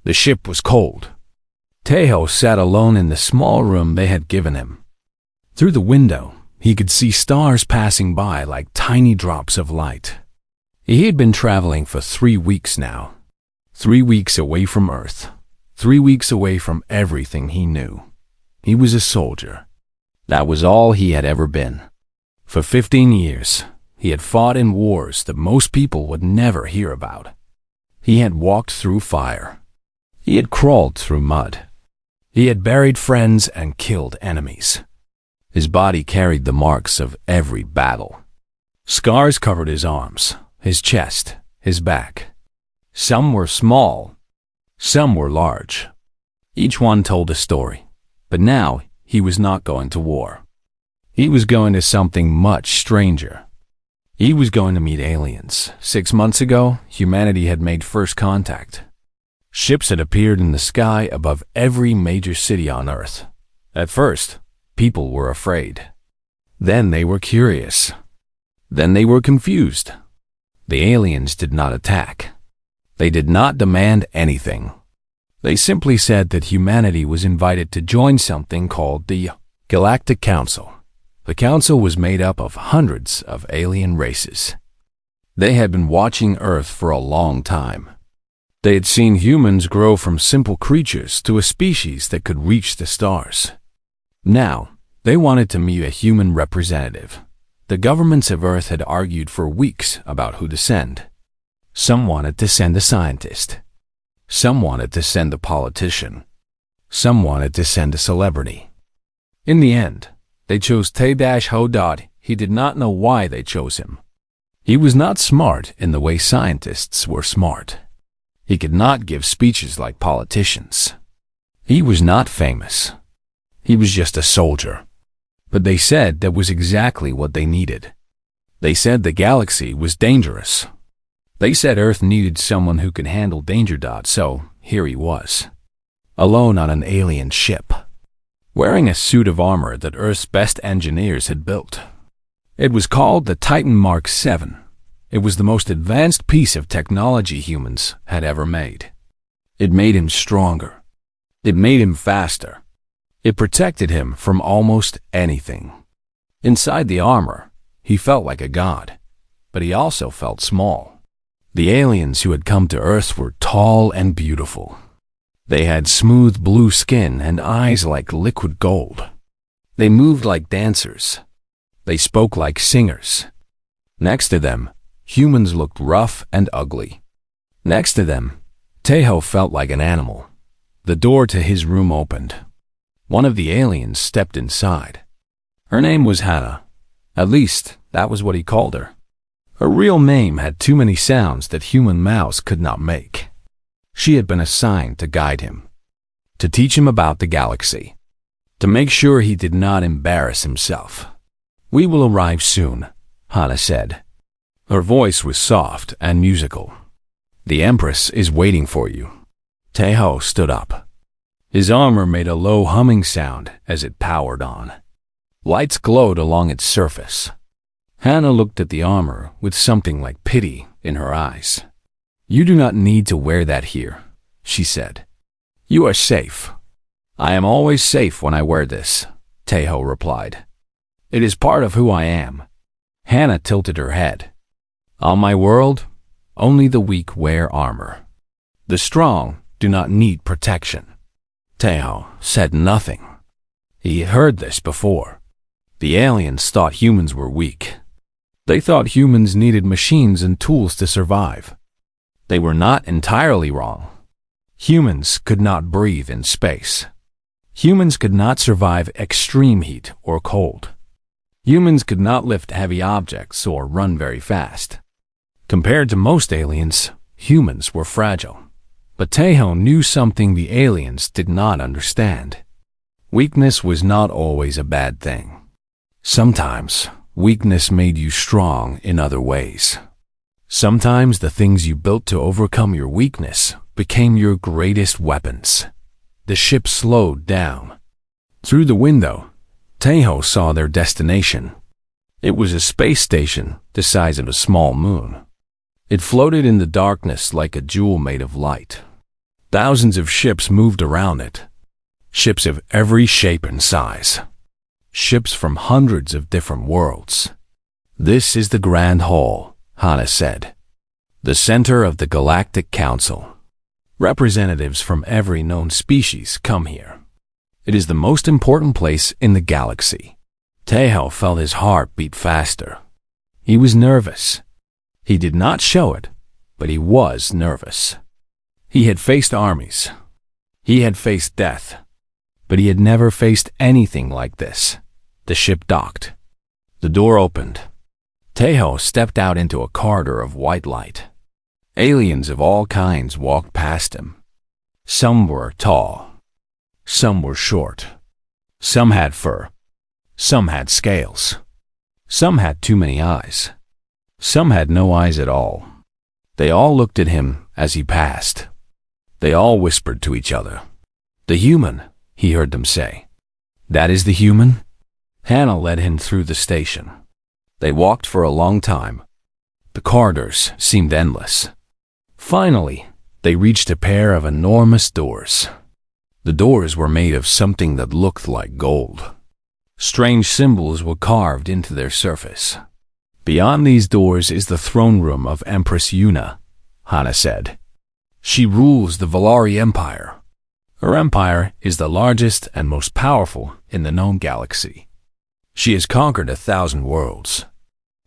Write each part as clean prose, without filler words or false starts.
The ship was cold. Tejo sat alone in the small room they had given him. Through the window, he could see stars passing by like tiny drops of light. He had been traveling for 3 weeks now. 3 weeks away from Earth. 3 weeks away from everything he knew. He was a soldier. That was all he had ever been. For 15 years, he had fought in wars that most people would never hear about. He had walked through fire. He had crawled through mud. He had buried friends and killed enemies. His body carried the marks of every battle. Scars covered his arms, his chest, his back. Some were small, some were large. Each one told a story, but now he was not going to war. He was going to something much stranger. He was going to meet aliens. 6 months ago, humanity had made first contact. Ships had appeared in the sky above every major city on Earth. At first, people were afraid. Then they were curious. Then they were confused. The aliens did not attack. They did not demand anything. They simply said that humanity was invited to join something called the Galactic Council. The council was made up of hundreds of alien races. They had been watching Earth for a long time. They had seen humans grow from simple creatures to a species that could reach the stars. Now, they wanted to meet a human representative. The governments of Earth had argued for weeks about who to send. Some wanted to send a scientist. Some wanted to send a politician. Some wanted to send a celebrity. In the end, they chose Te-Ho. He did not know why they chose him. He was not smart in the way scientists were smart. He could not give speeches like politicians. He was not famous. He was just a soldier. But they said that was exactly what they needed. They said the galaxy was dangerous. They said Earth needed someone who could handle danger. So here he was, alone on an alien ship, wearing a suit of armor that Earth's best engineers had built. It was called the Titan Mark VII. It was the most advanced piece of technology humans had ever made. It made him stronger. It made him faster. It protected him from almost anything. Inside the armor, he felt like a god, but he also felt small. The aliens who had come to Earth were tall and beautiful. They had smooth blue skin and eyes like liquid gold. They moved like dancers. They spoke like singers. Next to them, humans looked rough and ugly. Next to them, Tejo felt like an animal. The door to his room opened. One of the aliens stepped inside. Her name was Hannah. At least, that was what he called her. Her real name had too many sounds that human mouths could not make. She had been assigned to guide him, to teach him about the galaxy, to make sure he did not embarrass himself. "We will arrive soon," Hannah said. Her voice was soft and musical. "The Empress is waiting for you." Tejo stood up. His armor made a low humming sound as it powered on. Lights glowed along its surface. Hannah looked at the armor with something like pity in her eyes. "You do not need to wear that here," she said. "You are safe." "I am always safe when I wear this," Tejo replied. "It is part of who I am." Hannah tilted her head. "On my world, only the weak wear armor. The strong do not need protection." Tejo said nothing. He had heard this before. The aliens thought humans were weak. They thought humans needed machines and tools to survive. They were not entirely wrong. Humans could not breathe in space. Humans could not survive extreme heat or cold. Humans could not lift heavy objects or run very fast. Compared to most aliens, humans were fragile. But Tejo knew something the aliens did not understand. Weakness was not always a bad thing. Sometimes, weakness made you strong in other ways. Sometimes the things you built to overcome your weakness became your greatest weapons. The ship slowed down. Through the window, Tejo saw their destination. It was a space station the size of a small moon. It floated in the darkness like a jewel made of light. Thousands of ships moved around it. Ships of every shape and size. Ships from hundreds of different worlds. "This is the Grand Hall," Hana said. "The center of the Galactic Council. Representatives from every known species come here. It is the most important place in the galaxy." Taeho felt his heart beat faster. He was nervous. He did not show it, but he was nervous. He had faced armies. He had faced death. But he had never faced anything like this. The ship docked. The door opened. Taeho stepped out into a corridor of white light. Aliens of all kinds walked past him. Some were tall. Some were short. Some had fur. Some had scales. Some had too many eyes. Some had no eyes at all. They all looked at him as he passed. They all whispered to each other. "The human," he heard them say. "That is the human?" Hannah led him through the station. They walked for a long time. The corridors seemed endless. Finally, they reached a pair of enormous doors. The doors were made of something that looked like gold. Strange symbols were carved into their surface. "Beyond these doors is the throne room of Empress Yuna," Hana said. "She rules the Valari Empire. Her empire is the largest and most powerful in the known galaxy. She has conquered 1,000 worlds.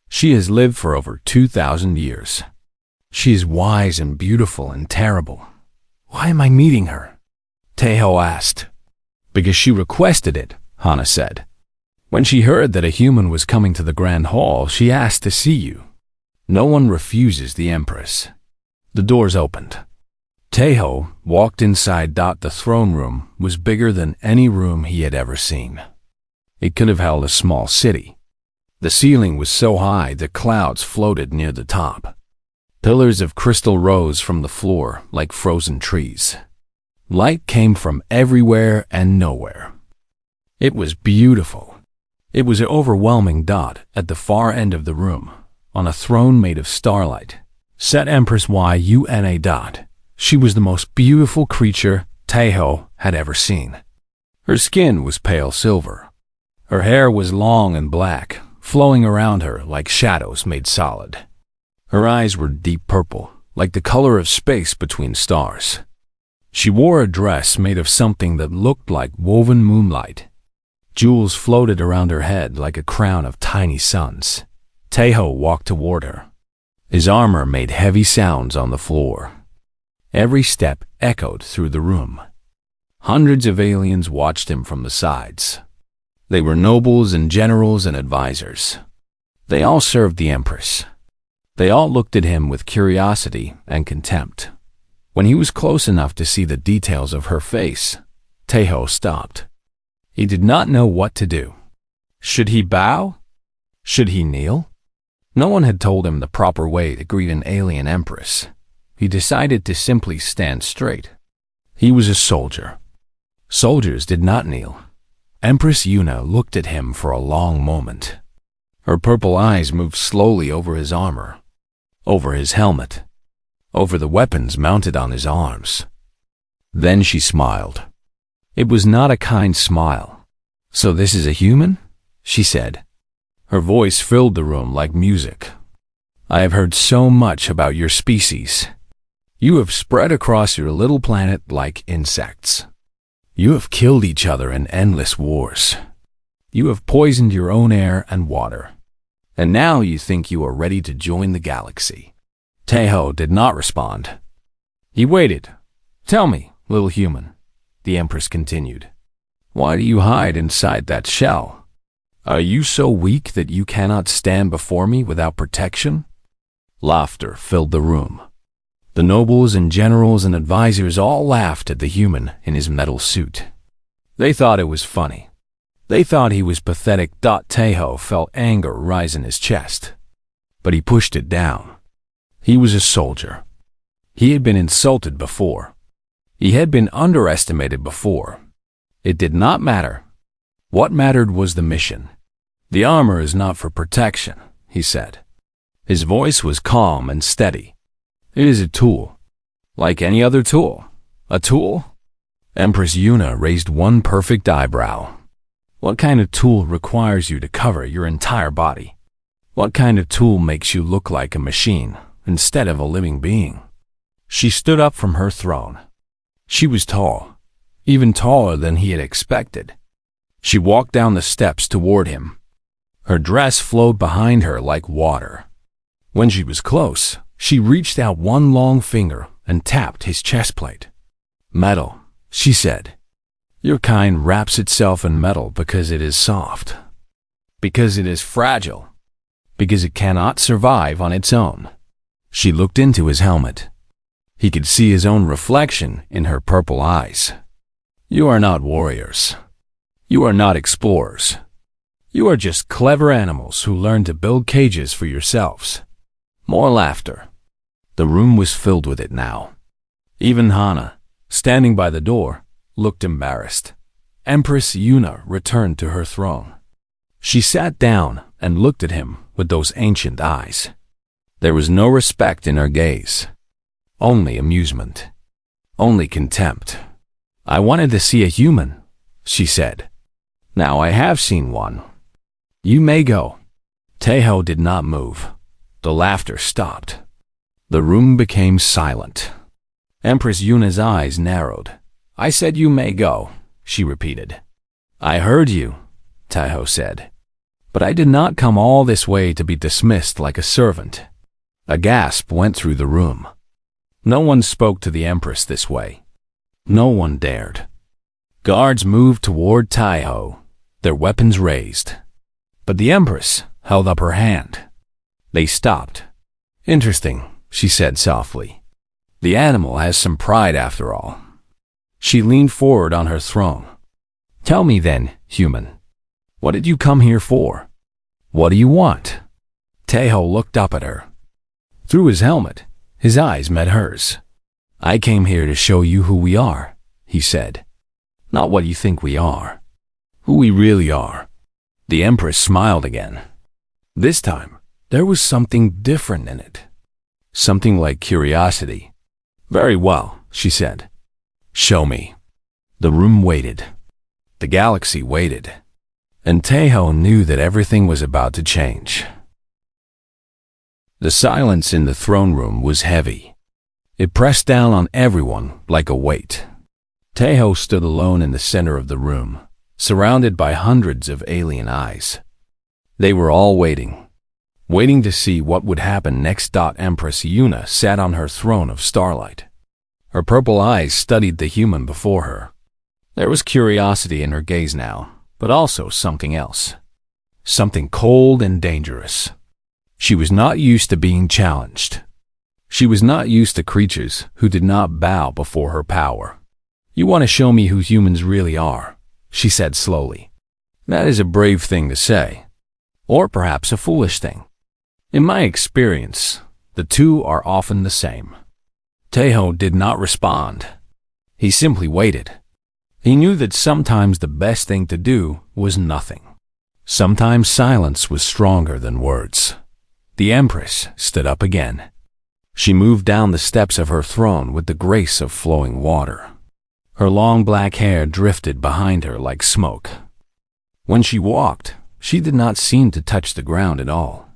She has lived for over 2,000 years. She is wise and beautiful and terrible." "Why am I meeting her?" Taeho asked. "Because she requested it," Hana said. "When she heard that a human was coming to the Grand Hall, she asked to see you. No one refuses the Empress." The doors opened. Taeho walked inside. The throne room was bigger than any room he had ever seen. It could have held a small city. The ceiling was so high that clouds floated near the top. Pillars of crystal rose from the floor like frozen trees. Light came from everywhere and nowhere. It was beautiful. It was an overwhelming. At the far end of the room, on a throne made of starlight, sat Empress Yuna. She was the most beautiful creature Taeho had ever seen. Her skin was pale silver. Her hair was long and black, flowing around her like shadows made solid. Her eyes were deep purple, like the color of space between stars. She wore a dress made of something that looked like woven moonlight. Jewels floated around her head like a crown of tiny suns. Taeho walked toward her. His armor made heavy sounds on the floor. Every step echoed through the room. Hundreds of aliens watched him from the sides. They were nobles and generals and advisors. They all served the Empress. They all looked at him with curiosity and contempt. When he was close enough to see the details of her face, Taeho stopped. He did not know what to do. Should he bow? Should he kneel? No one had told him the proper way to greet an alien empress. He decided to simply stand straight. He was a soldier. Soldiers did not kneel. Empress Yuna looked at him for a long moment. Her purple eyes moved slowly over his armor, over his helmet, over the weapons mounted on his arms. Then she smiled. It was not a kind smile. "So this is a human?" she said. Her voice filled the room like music. "I have heard so much about your species. You have spread across your little planet like insects. You have killed each other in endless wars. You have poisoned your own air and water. And now you think you are ready to join the galaxy." Taeho did not respond. He waited. "Tell me, little human," the Empress continued. "Why do you hide inside that shell? Are you so weak that you cannot stand before me without protection?" Laughter filled the room. The nobles and generals and advisors all laughed at the human in his metal suit. They thought it was funny. They thought he was pathetic. Taeho felt anger rise in his chest, but he pushed it down. He was a soldier. He had been insulted before. He had been underestimated before. It did not matter. What mattered was the mission. "The armor is not for protection," he said. His voice was calm and steady. "It is a tool, like any other tool. A tool? Empress Yuna raised one perfect eyebrow. What kind of tool requires you to cover your entire body? What kind of tool makes you look like a machine instead of a living being? She stood up from her throne. She was tall, even taller than he had expected. She walked down the steps toward him. Her dress flowed behind her like water. When she was close, she reached out one long finger and tapped his chest plate. Metal, she said. Your kind wraps itself in metal because it is soft, because it is fragile, because it cannot survive on its own. She looked into his helmet. He could see his own reflection in her purple eyes. You are not warriors. You are not explorers. You are just clever animals who learn to build cages for yourselves. More laughter. The room was filled with it now. Even Hana, standing by the door, looked embarrassed. Empress Yuna returned to her throne. She sat down and looked at him with those ancient eyes. There was no respect in her gaze. Only amusement. Only contempt. I wanted to see a human, she said. Now I have seen one. You may go. Taeho did not move. The laughter stopped. The room became silent. Empress Yuna's eyes narrowed. I said you may go, she repeated. I heard you, Taeho said. But I did not come all this way to be dismissed like a servant. A gasp went through the room. No one spoke to the Empress this way. No one dared. Guards moved toward Taeho, their weapons raised. But the Empress held up her hand. They stopped. Interesting, she said softly. The animal has some pride after all. She leaned forward on her throne. Tell me then, human, what did you come here for? What do you want? Taeho looked up at her. Through his helmet, his eyes met hers. I came here to show you who we are, he said. Not what you think we are. Who we really are. The Empress smiled again. This time, there was something different in it. Something like curiosity. Very well, she said. Show me. The room waited. The galaxy waited. And Taeho knew that everything was about to change. The silence in the throne room was heavy. It pressed down on everyone like a weight. Taeho stood alone in the center of the room, surrounded by hundreds of alien eyes. They were all waiting to see what would happen next. Empress Yuna sat on her throne of starlight. Her purple eyes studied the human before her. There was curiosity in her gaze now, but also something else. Something cold and dangerous. She was not used to being challenged. She was not used to creatures who did not bow before her power. You want to show me who humans really are, she said slowly. That is a brave thing to say, or perhaps a foolish thing. In my experience, the two are often the same. Taeho did not respond. He simply waited. He knew that sometimes the best thing to do was nothing. Sometimes silence was stronger than words. The Empress stood up again. She moved down the steps of her throne with the grace of flowing water. Her long black hair drifted behind her like smoke. When she walked, she did not seem to touch the ground at all.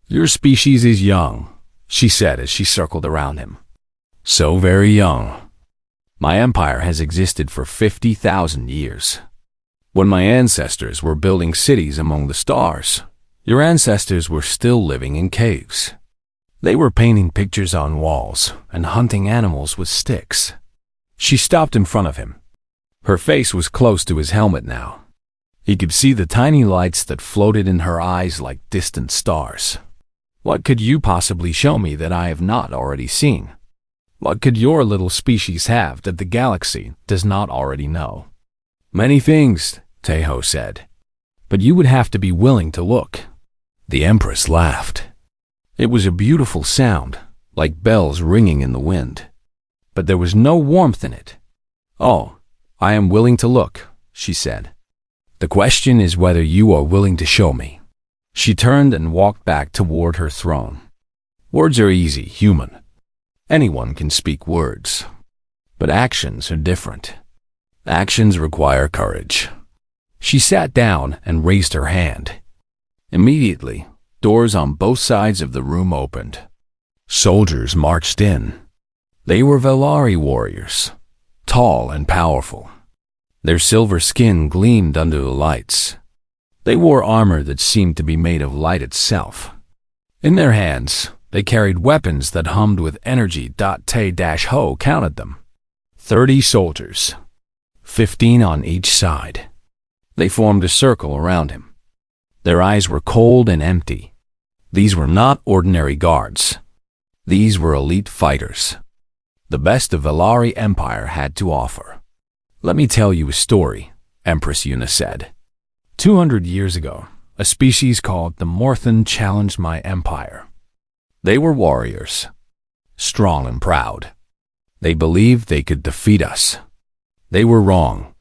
Your species is young, she said as she circled around him. So very young. My empire has existed for 50,000 years. When my ancestors were building cities among the stars, your ancestors were still living in caves. They were painting pictures on walls and hunting animals with sticks. She stopped in front of him. Her face was close to his helmet now. He could see the tiny lights that floated in her eyes like distant stars. What could you possibly show me that I have not already seen? What could your little species have that the galaxy does not already know? Many things, Taeho said. But you would have to be willing to look. The Empress laughed. It was a beautiful sound, like bells ringing in the wind. But there was no warmth in it. Oh, I am willing to look, she said. The question is whether you are willing to show me. She turned and walked back toward her throne. Words are easy, human. Anyone can speak words. But actions are different. Actions require courage. She sat down and raised her hand. Immediately, doors on both sides of the room opened. Soldiers marched in. They were Valari warriors, tall and powerful. Their silver skin gleamed under the lights. They wore armor that seemed to be made of light itself. In their hands, they carried weapons that hummed with energy. Te-Ho counted them. 30 soldiers, 15 on each side. They formed a circle around him. Their eyes were cold and empty. These were not ordinary guards. These were elite fighters. The best the Valari Empire had to offer. "Let me tell you a story," Empress Yuna said. 200 years ago, a species called the Morthan challenged my empire. They were warriors, strong and proud. They believed they could defeat us. They were wrong.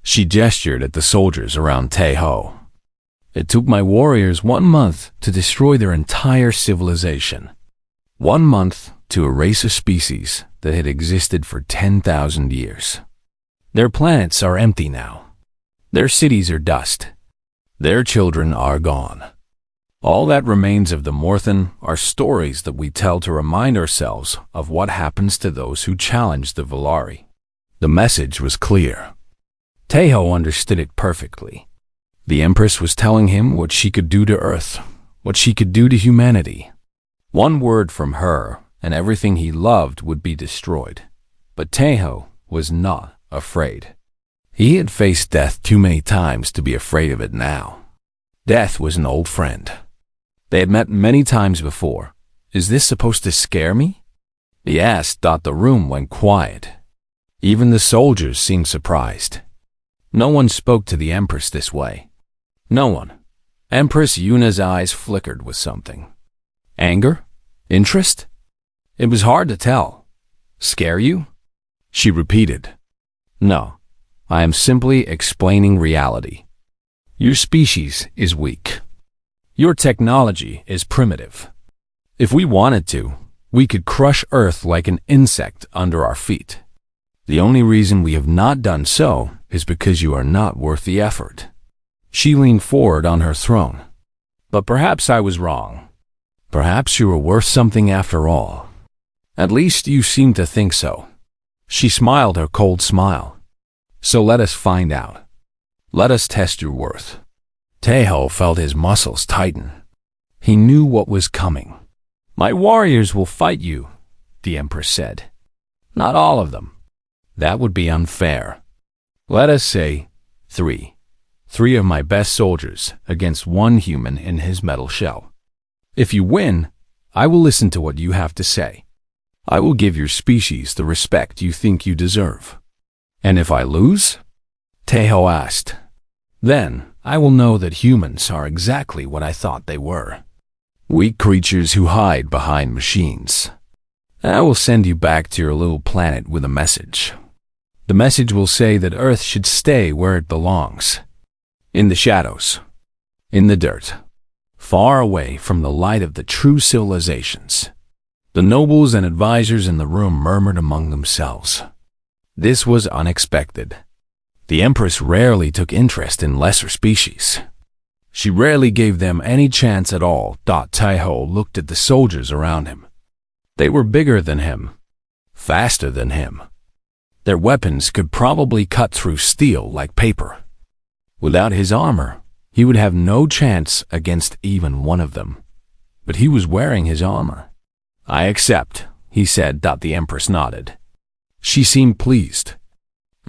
She gestured at the soldiers around Te-Ho. It took my warriors 1 month to destroy their entire civilization. 1 month to erase a species that had existed for 10,000 years. Their planets are empty now. Their cities are dust. Their children are gone. All that remains of the Morthan are stories that we tell to remind ourselves of what happens to those who challenge the Valari. The message was clear. Te-Ho understood it perfectly. The Empress was telling him what she could do to Earth, what she could do to humanity. One word from her, and everything he loved would be destroyed. But Te-Ho was not afraid. He had faced death too many times to be afraid of it now. Death was an old friend. They had met many times before. "Is this supposed to scare me?" he asked. The room went quiet. Even the soldiers seemed surprised. No one spoke to the Empress this way. No one. Empress Yuna's eyes flickered with something. Anger? Interest? It was hard to tell. "Scare you?" she repeated. "No, I am simply explaining reality. Your species is weak. Your technology is primitive. If we wanted to, we could crush Earth like an insect under our feet. The only reason we have not done so is because you are not worth the effort." She leaned forward on her throne. "But perhaps I was wrong. Perhaps you were worth something after all. At least you seem to think so." She smiled her cold smile. "So let us find out. Let us test your worth." Te-Ho felt his muscles tighten. He knew what was coming. "My warriors will fight you," the Empress said. "Not all of them. That would be unfair. Let us say 3. 3 of my best soldiers against 1 human in his metal shell. If you win, I will listen to what you have to say. I will give your species the respect you think you deserve. And if I lose?" Te-Ho asked. "Then I will know that humans are exactly what I thought they were. Weak creatures who hide behind machines. I will send you back to your little planet with a message. The message will say that Earth should stay where it belongs. In the shadows. In the dirt. Far away from the light of the true civilizations." The nobles and advisors in the room murmured among themselves. This was unexpected. The Empress rarely took interest in lesser species. She rarely gave them any chance at all. Te-Ho looked at the soldiers around him. They were bigger than him, faster than him. Their weapons could probably cut through steel like paper. Without his armor, he would have no chance against even one of them. But he was wearing his armor. "I accept," he said. The Empress nodded. She seemed pleased.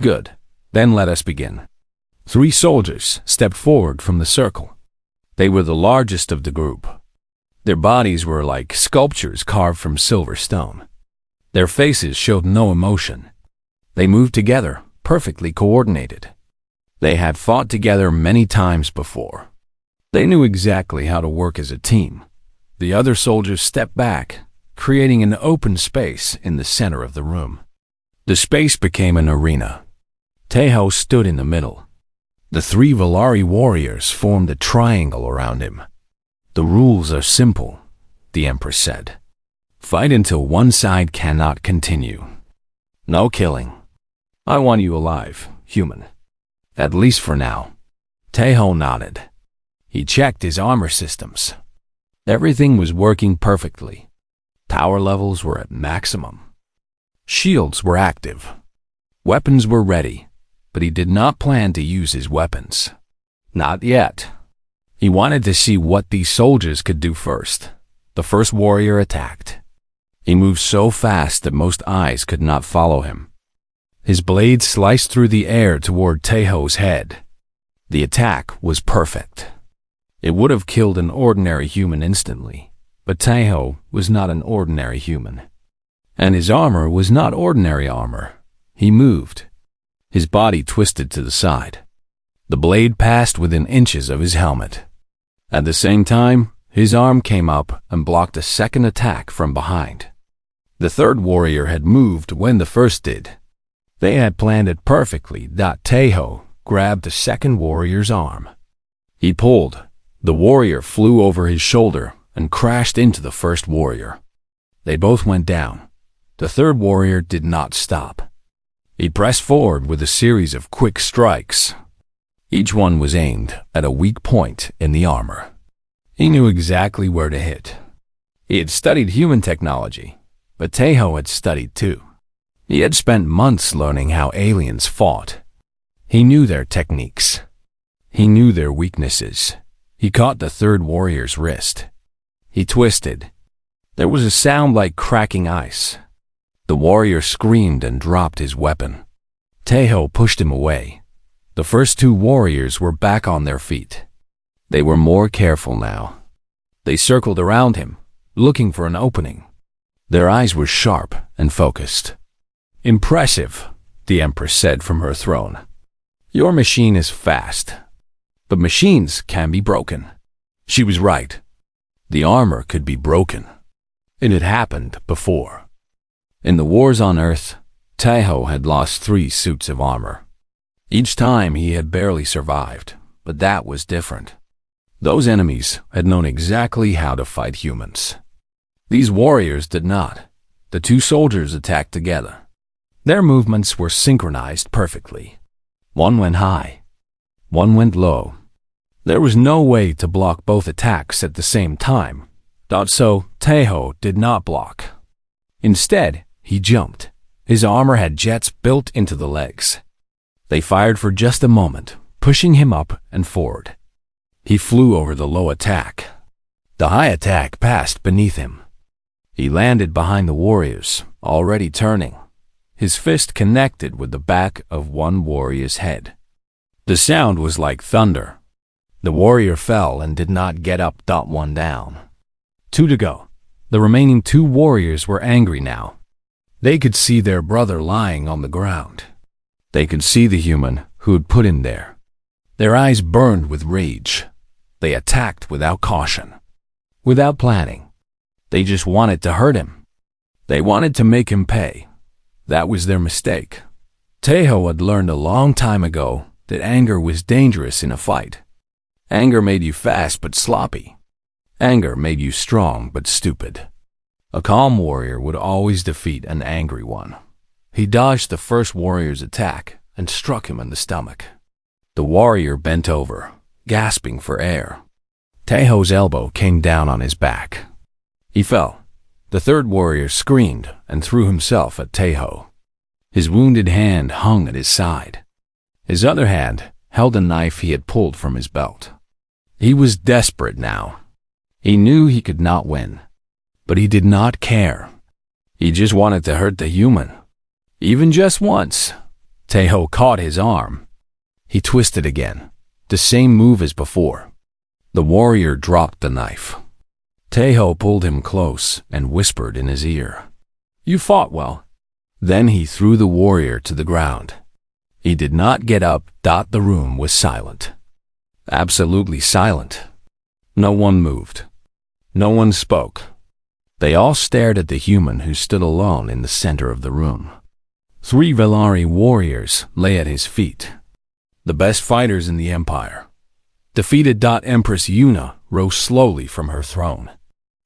"Good. Then let us begin." 3 soldiers stepped forward from the circle. They were the largest of the group. Their bodies were like sculptures carved from silver stone. Their faces showed no emotion. They moved together, perfectly coordinated. They had fought together many times before. They knew exactly how to work as a team. The other soldiers stepped back, creating an open space in the center of the room. The space became an arena. Te-Ho stood in the middle. The 3 Valari warriors formed a triangle around him. "The rules are simple," the Empress said. "Fight until one side cannot continue. No killing, I want you alive, human. At least for now. Taeho nodded. He checked his armor systems. Everything was working perfectly. Power levels were at maximum. Shields were active. Weapons were ready, but he did not plan to use his weapons. Not yet. He wanted to see what these soldiers could do first. The first warrior attacked. He moved so fast that most eyes could not follow him. His blade sliced through the air toward Taeho's head. The attack was perfect. It would have killed an ordinary human instantly, but Taeho was not an ordinary human. And his armor was not ordinary armor. He moved. His body twisted to the side. The blade passed within inches of his helmet. At the same time, his arm came up and blocked a second attack from behind. The third warrior had moved when the first did. They had planned it perfectly. Taeho grabbed the second warrior's arm. He pulled. The warrior flew over his shoulder and crashed into the first warrior. They both went down. The third warrior did not stop. He pressed forward with a series of quick strikes. Each one was aimed at a weak point in the armor. He knew exactly where to hit. He had studied human technology, but Taeho had studied too. He had spent months learning how aliens fought. He knew their techniques. He knew their weaknesses. He caught the third warrior's wrist. He twisted. There was a sound like cracking ice. The warrior screamed and dropped his weapon. Taeho pushed him away. The first two warriors were back on their feet. They were more careful now. They circled around him, looking for an opening. Their eyes were sharp and focused. "Impressive," the Empress said from her throne. "Your machine is fast, but machines can be broken." She was right. The armor could be broken. It had happened before. In the wars on Earth, Taeho had lost 3 suits of armor. Each time he had barely survived, but that was different. Those enemies had known exactly how to fight humans. These warriors did not. The 2 soldiers attacked together. Their movements were synchronized perfectly. One went high. One went low. There was no way to block both attacks at the same time. So Taeho did not block. Instead, he jumped. His armor had jets built into the legs. They fired for just a moment, pushing him up and forward. He flew over the low attack. The high attack passed beneath him. He landed behind the warriors, already turning. His fist connected with the back of one warrior's head. The sound was like thunder. The warrior fell and did not get up. 1 down. 2 to go. The remaining 2 warriors were angry now. They could see their brother lying on the ground. They could see the human who had put him there. Their eyes burned with rage. They attacked without caution, without planning. They just wanted to hurt him. They wanted to make him pay. That was their mistake. Taeho had learned a long time ago that anger was dangerous in a fight. Anger made you fast but sloppy. Anger made you strong but stupid. A calm warrior would always defeat an angry one. He dodged the first warrior's attack and struck him in the stomach. The warrior bent over, gasping for air. Taeho's elbow came down on his back. He fell. The third warrior screamed and threw himself at Taeho. His wounded hand hung at his side. His other hand held a knife he had pulled from his belt. He was desperate now. He knew he could not win, but he did not care. He just wanted to hurt the human. Even just once. Taeho caught his arm. He twisted again, the same move as before. The warrior dropped the knife. Taeho pulled him close and whispered in his ear, "You fought well." Then he threw the warrior to the ground. He did not get up. The room was silent. Absolutely silent. No one moved. No one spoke. They all stared at the human who stood alone in the center of the room. 3 Velari warriors lay at his feet, the best fighters in the Empire. Defeated. Empress Yuna rose slowly from her throne.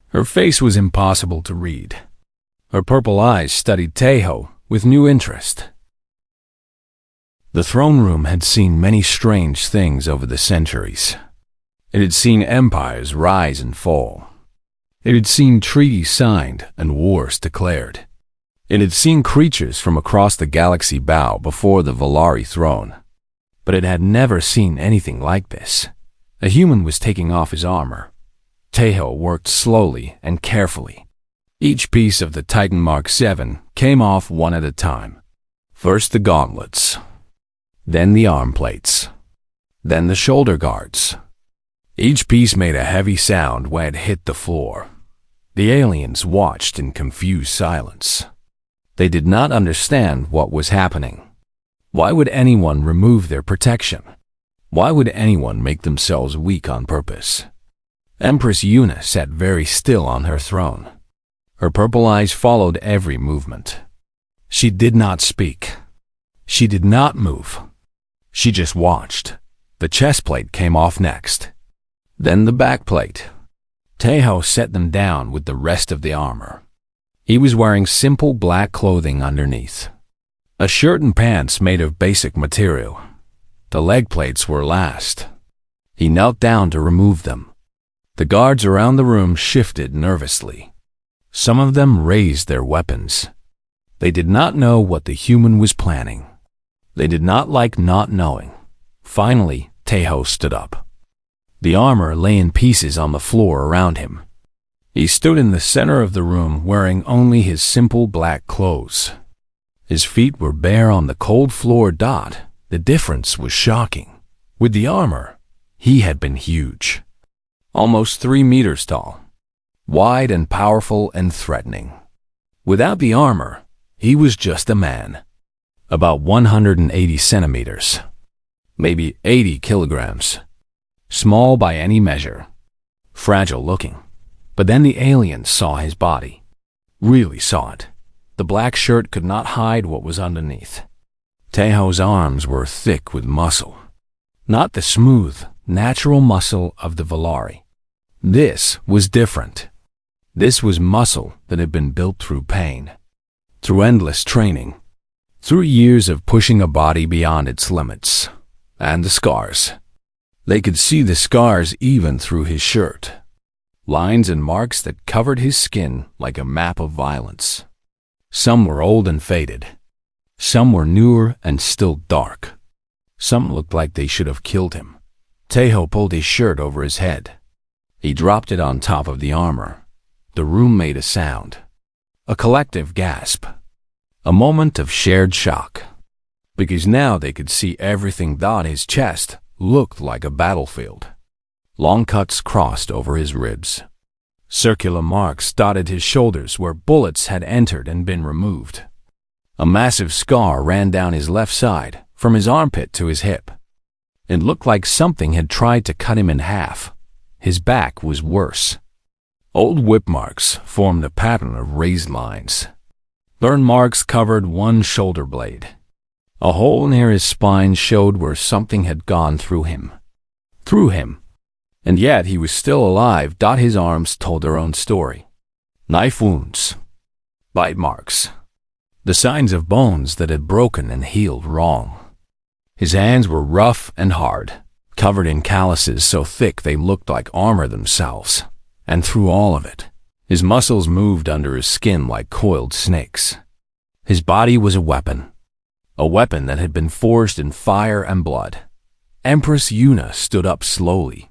Her face was impossible to read. Her purple eyes studied Taeho with new interest. The throne room had seen many strange things over the centuries. It had seen empires rise and fall. It had seen treaties signed and wars declared. It had seen creatures from across the galaxy bow before the Valari throne. But it had never seen anything like this. A human was taking off his armor. Tejo worked slowly and carefully. Each piece of the Titan Mark VII came off one at a time. First the gauntlets, then the arm plates, then the shoulder guards. Each piece made a heavy sound when it hit the floor. The aliens watched in confused silence. They did not understand what was happening. Why would anyone remove their protection? Why would anyone make themselves weak on purpose? Empress Yuna sat very still on her throne. Her purple eyes followed every movement. She did not speak. She did not move. She just watched. The chest plate came off next. Then the back plate. Tejo set them down with the rest of the armor. He was wearing simple black clothing underneath. A shirt and pants made of basic material. The leg plates were last. He knelt down to remove them. The guards around the room shifted nervously. Some of them raised their weapons. They did not know what the human was planning. They did not like not knowing. Finally, Tejo stood up. The armor lay in pieces on the floor around him. He stood in the center of the room wearing only his simple black clothes. His feet were bare on the cold floor. The difference was shocking. With the armor, he had been huge. Almost 3 meters tall. Wide and powerful and threatening. Without the armor, he was just a man. About 180 centimeters. Maybe 80 kilograms. Small by any measure. Fragile looking. But then the aliens saw his body. Really saw it. The black shirt could not hide what was underneath. Tejo's arms were thick with muscle. Not the smooth, natural muscle of the Valari. This was different. This was muscle that had been built through pain. Through endless training. Through years of pushing a body beyond its limits. And the scars. They could see the scars even through his shirt. Lines and marks that covered his skin like a map of violence. Some were old and faded. Some were newer and still dark. Some looked like they should have killed him. Tejo pulled his shirt over his head. He dropped it on top of the armor. The room made a sound. A collective gasp. A moment of shared shock. Because now they could see everything. His chest looked like a battlefield. Long cuts crossed over his ribs. Circular marks dotted his shoulders where bullets had entered and been removed. A massive scar ran down his left side, from his armpit to his hip. It looked like something had tried to cut him in half. His back was worse. Old whip marks formed a pattern of raised lines. Burn marks covered one shoulder blade. A hole near his spine showed where something had gone through him. Through him. And yet he was still alive. His arms told their own story. Knife wounds. Bite marks. The signs of bones that had broken and healed wrong. His hands were rough and hard, covered in calluses so thick they looked like armor themselves. And through all of it, his muscles moved under his skin like coiled snakes. His body was a weapon that had been forged in fire and blood. Empress Yuna stood up slowly.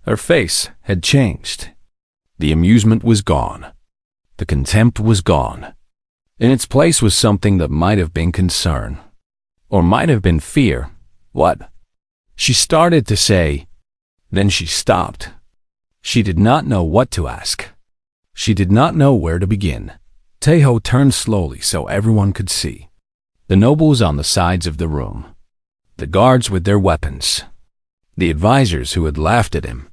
Her face had changed. The amusement was gone. The contempt was gone. In its place was something that might have been concern. Or might have been fear. What? She started to say. Then she stopped. She did not know what to ask. She did not know where to begin. Tejo turned slowly so everyone could see. The nobles on the sides of the room. The guards with their weapons. The advisors who had laughed at him.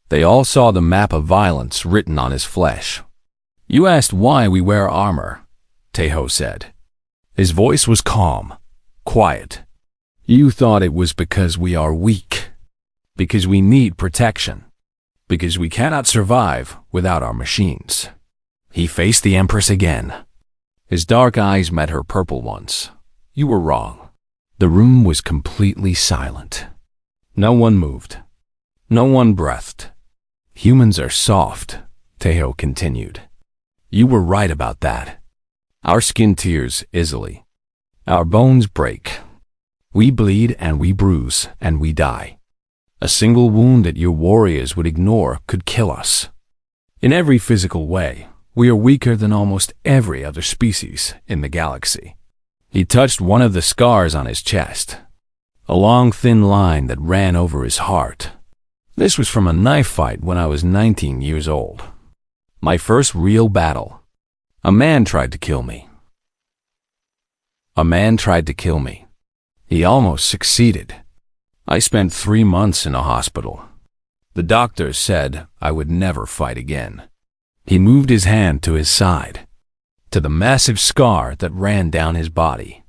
They all saw the map of violence written on his flesh. You asked why we wear armor, Tejo said. His voice was calm, quiet. You thought it was because we are weak. Because we need protection. Because we cannot survive without our machines. He faced the Empress again. His dark eyes met her purple ones. You were wrong. The room was completely silent. No one moved. No one breathed. Humans are soft, Tejo continued. You were right about that. Our skin tears easily. Our bones break. We bleed and we bruise and we die. A single wound that your warriors would ignore could kill us. In every physical way, we are weaker than almost every other species in the galaxy. He touched one of the scars on his chest, a long thin line that ran over his heart. This was from a knife fight when I was 19 years old. My first real battle. A man tried to kill me. He almost succeeded. I spent 3 months in a hospital. The doctors said I would never fight again. He moved his hand to his side, to the massive scar that ran down his body.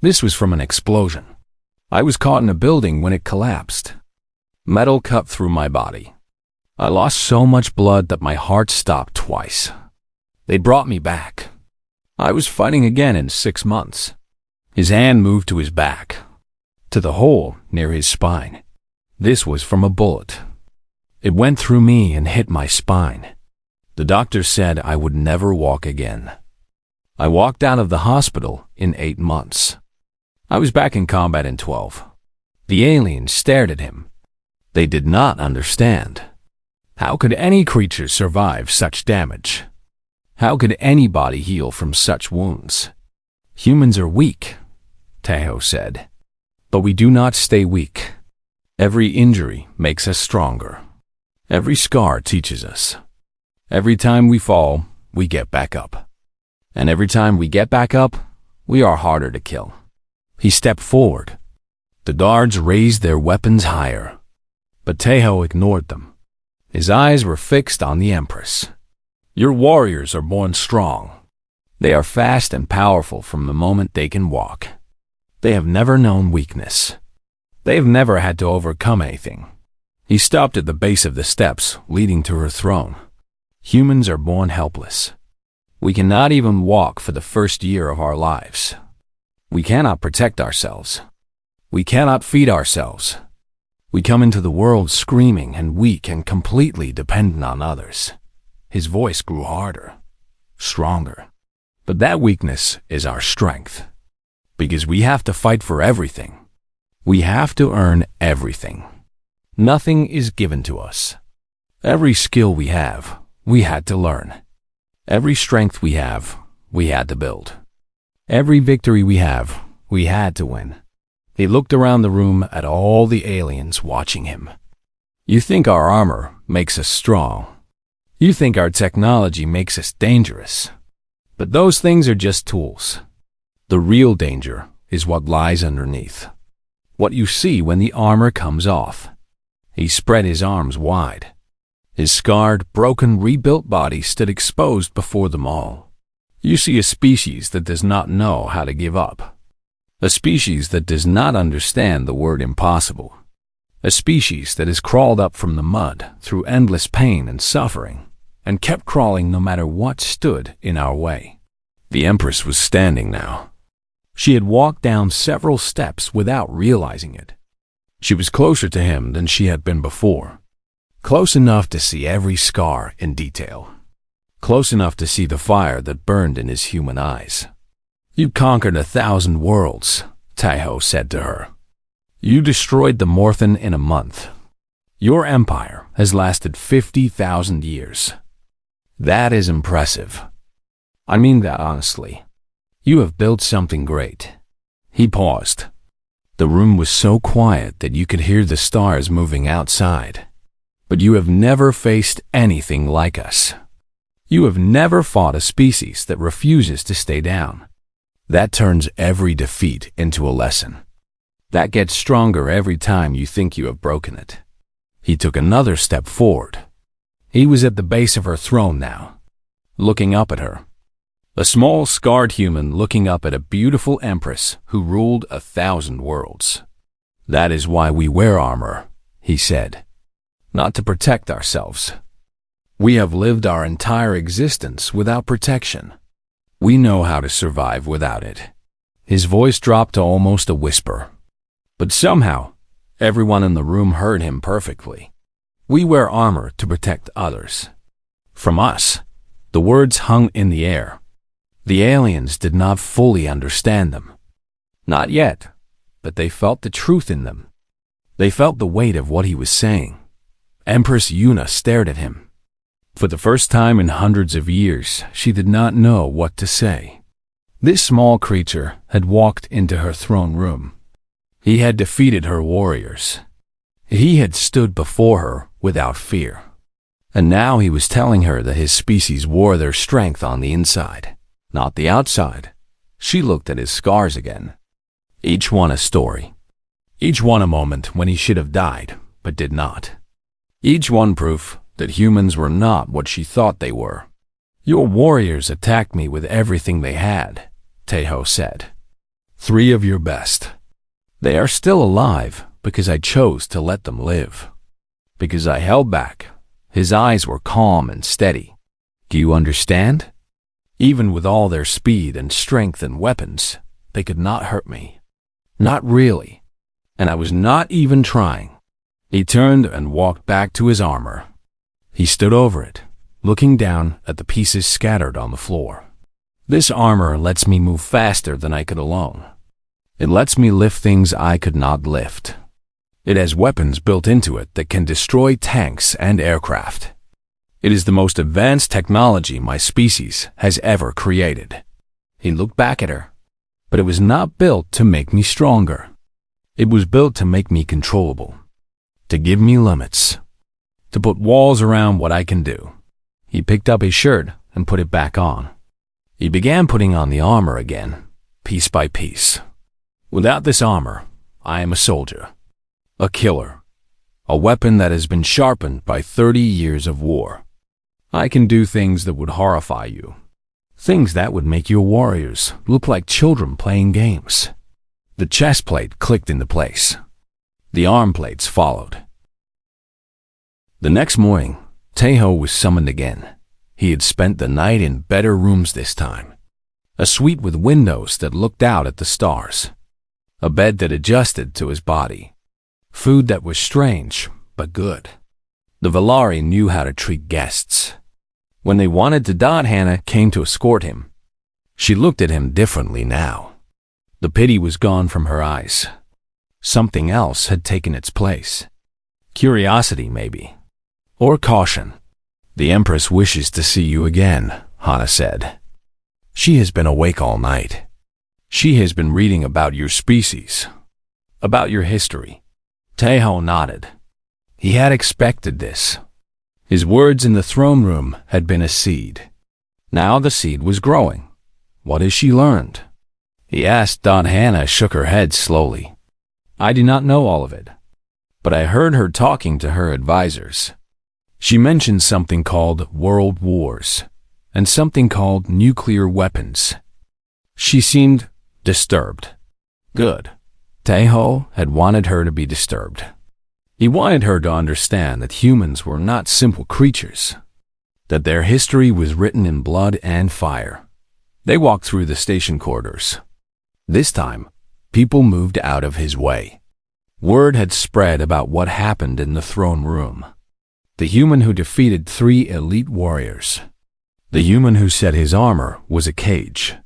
This was from an explosion. I was caught in a building when it collapsed. Metal cut through my body. I lost so much blood that my heart stopped twice. They brought me back. I was fighting again in 6 months. His hand moved to his back, to the hole near his spine. This was from a bullet. It went through me and hit my spine. The doctor said I would never walk again. I walked out of the hospital in 8 months. I was back in combat in 12. The aliens stared at him. They did not understand. How could any creature survive such damage? How could anybody heal from such wounds? Humans are weak, Tejo said. But we do not stay weak. Every injury makes us stronger. Every scar teaches us. Every time we fall, we get back up. And every time we get back up, we are harder to kill. He stepped forward. The guards raised their weapons higher. But Tejo ignored them. His eyes were fixed on the Empress. Your warriors are born strong. They are fast and powerful from the moment they can walk. They have never known weakness. They have never had to overcome anything. He stopped at the base of the steps leading to her throne. Humans are born helpless. We cannot even walk for the first year of our lives. We cannot protect ourselves. We cannot feed ourselves. We come into the world screaming and weak and completely dependent on others. His voice grew harder, stronger. But that weakness is our strength. Because we have to fight for everything. We have to earn everything. Nothing is given to us. Every skill we have, we had to learn. Every strength we have, we had to build. Every victory we have, we had to win. He looked around the room at all the aliens watching him. You think our armor makes us strong. You think our technology makes us dangerous. But those things are just tools. The real danger is what lies underneath. What you see when the armor comes off. He spread his arms wide. His scarred, broken, rebuilt body stood exposed before them all. You see a species that does not know how to give up. A species that does not understand the word impossible. A species that has crawled up from the mud through endless pain and suffering, and kept crawling no matter what stood in our way. The Empress was standing now. She had walked down several steps without realizing it. She was closer to him than she had been before. Close enough to see every scar in detail. Close enough to see the fire that burned in his human eyes. You conquered 1,000 worlds, Tejo said to her. You destroyed the Morthan in a month. Your empire has lasted 50,000 years. That is impressive. I mean that honestly. You have built something great. He paused. The room was so quiet that you could hear the stars moving outside. But you have never faced anything like us. You have never fought a species that refuses to stay down. That turns every defeat into a lesson. That gets stronger every time you think you have broken it. He took another step forward. He was at the base of her throne now, looking up at her. A small, scarred human looking up at a beautiful empress who ruled 1,000 worlds. That is why we wear armor, he said. Not to protect ourselves. We have lived our entire existence without protection. We know how to survive without it. His voice dropped to almost a whisper. But somehow, everyone in the room heard him perfectly. We wear armor to protect others. From us, the words hung in the air. The aliens did not fully understand them. Not yet, but they felt the truth in them. They felt the weight of what he was saying. Empress Yuna stared at him. For the first time in hundreds of years, she did not know what to say. This small creature had walked into her throne room. He had defeated her warriors. He had stood before her without fear. And now he was telling her that his species wore their strength on the inside, not the outside. She looked at his scars again. Each one a story. Each one a moment when he should have died, but did not. Each one proof that humans were not what she thought they were. Your warriors attacked me with everything they had, Taeho said. 3 of your best. They are still alive because I chose to let them live. Because I held back. His eyes were calm and steady. Do you understand? Even with all their speed and strength and weapons, they could not hurt me. Not really. And I was not even trying. He turned and walked back to his armor. He stood over it, looking down at the pieces scattered on the floor. This armor lets me move faster than I could alone. It lets me lift things I could not lift. It has weapons built into it that can destroy tanks and aircraft. It is the most advanced technology my species has ever created. He looked back at her, but it was not built to make me stronger. It was built to make me controllable, to give me limits, to put walls around what I can do. He picked up his shirt and put it back on. He began putting on the armor again, piece by piece. Without this armor, I am a soldier, a killer, a weapon that has been sharpened by 30 years of war. I can do things that would horrify you, things that would make your warriors look like children playing games. The chest plate clicked into place. The arm plates followed. The next morning, Taeho was summoned again. He had spent the night in better rooms this time. A suite with windows that looked out at the stars. A bed that adjusted to his body. Food that was strange, but good. The Valari knew how to treat guests. When they wanted to, Hannah came to escort him. She looked at him differently now. The pity was gone from her eyes. Something else had taken its place. Curiosity, maybe. Or caution. The Empress wishes to see you again, Hannah said. She has been awake all night. She has been reading about your species, about your history. Taeho nodded. He had expected this. His words in the throne room had been a seed. Now the seed was growing. What has she learned? He asked. Hannah shook her head slowly. I do not know all of it, but I heard her talking to her advisors. She mentioned something called world wars and something called nuclear weapons. She seemed disturbed. Good. Taeho had wanted her to be disturbed. He wanted her to understand that humans were not simple creatures, that their history was written in blood and fire. They walked through the station corridors. This time, people moved out of his way. Word had spread about what happened in the throne room. The human who defeated 3 elite warriors. The human who said his armor was a cage.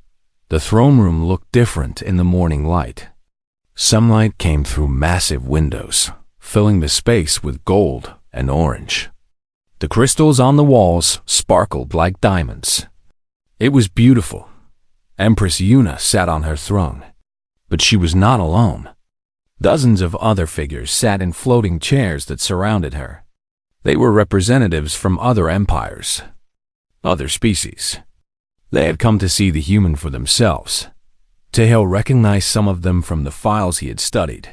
The throne room looked different in the morning light. Sunlight came through massive windows, filling the space with gold and orange. The crystals on the walls sparkled like diamonds. It was beautiful. Empress Yuna sat on her throne, but she was not alone. Dozens of other figures sat in floating chairs that surrounded her. They were representatives from other empires, other species. They had come to see the human for themselves. Taeho recognized some of them from the files he had studied.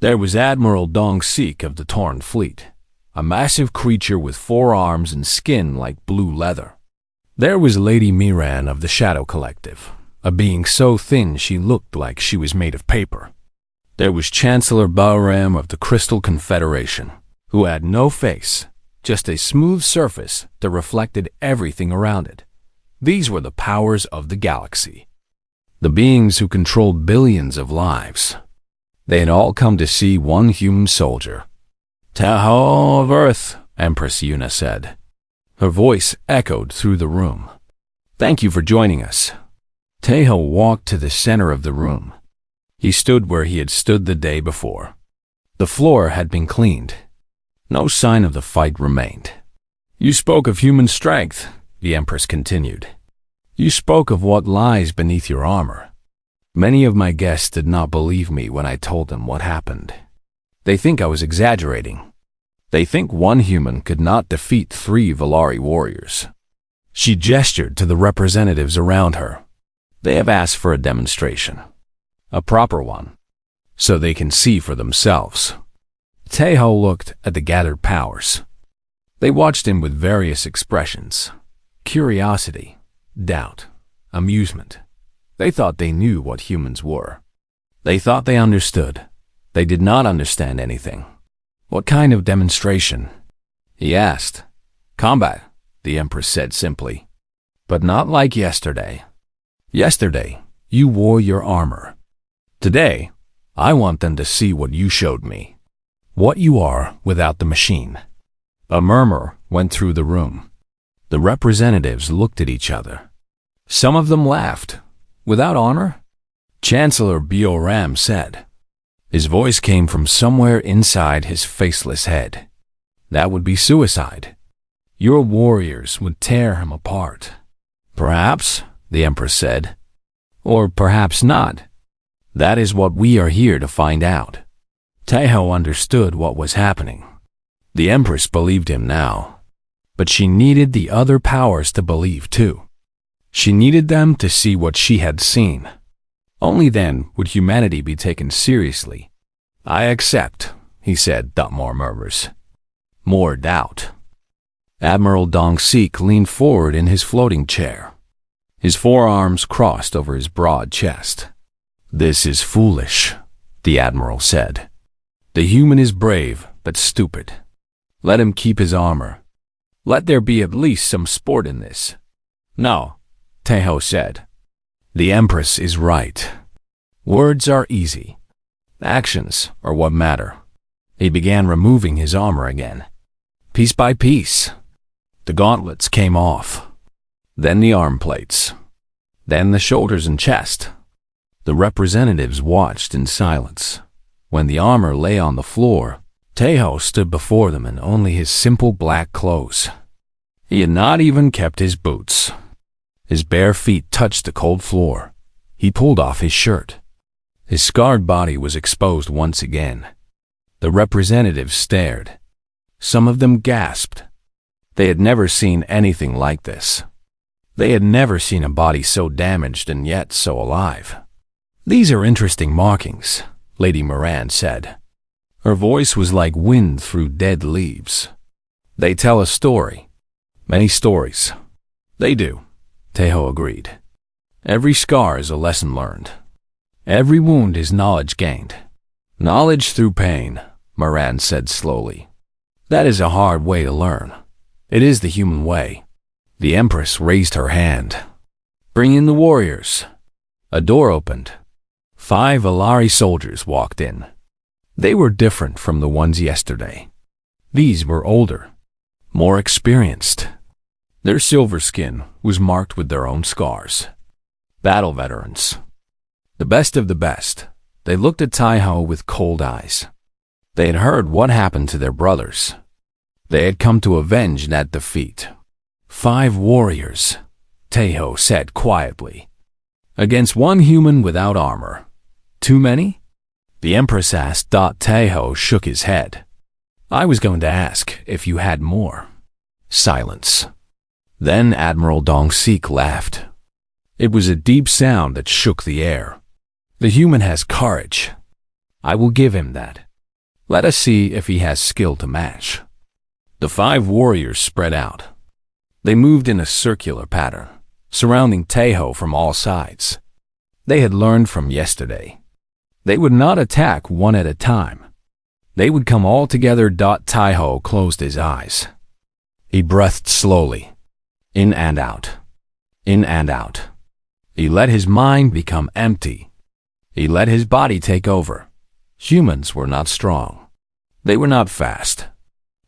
There was Admiral Dong-Sik of the Torn Fleet, a massive creature with 4 arms and skin like blue leather. There was Lady Miran of the Shadow Collective, a being so thin she looked like she was made of paper. There was Chancellor Bahram of the Crystal Confederation, who had no face, just a smooth surface that reflected everything around it. These were the powers of the galaxy. the beings who controlled billions of lives. They had all come to see one human soldier. "Tahoe of Earth," Empress Yuna said. Her voice echoed through the room. "Thank you for joining us." Tahoe walked to the center of the room. He stood where he had stood the day before. The floor had been cleaned. No sign of the fight remained. "You spoke of human strength," the Empress continued. "You spoke of what lies beneath your armor. Many of my guests did not believe me when I told them what happened. They think I was exaggerating. They think one human could not defeat 3 Valari warriors." She gestured to the representatives around her. "They have asked for a demonstration. A proper one, so they can see for themselves." Tahoe looked at the gathered powers. They watched him with various expressions: curiosity, doubt, amusement. They thought they knew what humans were. They thought they understood. They did not understand anything. "What kind of demonstration?" he asked. "Combat," the Empress said simply. "But not like yesterday. Yesterday, you wore your armor. Today, I want them to see what you showed me. What you are without the machine." A murmur went through the room. The representatives looked at each other. Some of them laughed. "Without armor?" Chancellor Bioram said. His voice came from somewhere inside his faceless head. "That would be suicide. Your warriors would tear him apart." "Perhaps," the Empress said. "Or perhaps not. That is what we are here to find out." Tahoe understood what was happening. The Empress believed him now. But she needed the other powers to believe too. She needed them to see what she had seen. Only then would humanity be taken seriously. "I accept," he said. More murmurs. More doubt. Admiral Dong Sik leaned forward in his floating chair. His forearms crossed over his broad chest. "This is foolish," the Admiral said. "The human is brave, but stupid. Let him keep his armor. Let there be at least some sport in this." "No," Tahoe said. "The Empress is right. Words are easy. Actions are what matter." He began removing his armor again. Piece by piece. The gauntlets came off. Then the arm plates. Then the shoulders and chest. The representatives watched in silence. When the armor lay on the floor, Tahoe stood before them in only his simple black clothes. He had not even kept his boots. His bare feet touched the cold floor. He pulled off his shirt. His scarred body was exposed once again. The representatives stared. Some of them gasped. They had never seen anything like this. They had never seen a body so damaged and yet so alive. "These are interesting markings," Lady Moran said. Her voice was like wind through dead leaves. "They tell a story. Many stories." "They do," Tahoe agreed. "Every scar is a lesson learned. Every wound is knowledge gained." "Knowledge through pain," Moran said slowly. "That is a hard way to learn. It is the human way." The Empress raised her hand. "Bring in the warriors." A door opened. 5 Valari soldiers walked in. They were different from the ones yesterday. These were older, more experienced. Their silver skin was marked with their own scars. Battle veterans. The best of the best. They looked at Tahoe with cold eyes. They had heard what happened to their brothers. They had come to avenge that defeat. 5 warriors, Tahoe said quietly. Against one human without armor. Too many? The Empress asked. Tahoe shook his head. "I was going to ask if you had more." Silence. Then Admiral Dong Sik laughed. It was a deep sound that shook the air. "The human has courage. I will give him that. Let us see if he has skill to match." The 5 warriors spread out. They moved in a circular pattern, surrounding Tahoe from all sides. They had learned from yesterday. They would not attack one at a time. They would come all together. Tahoe closed his eyes. He breathed slowly. In and out. In and out. He let his mind become empty. He let his body take over. Humans were not strong. They were not fast.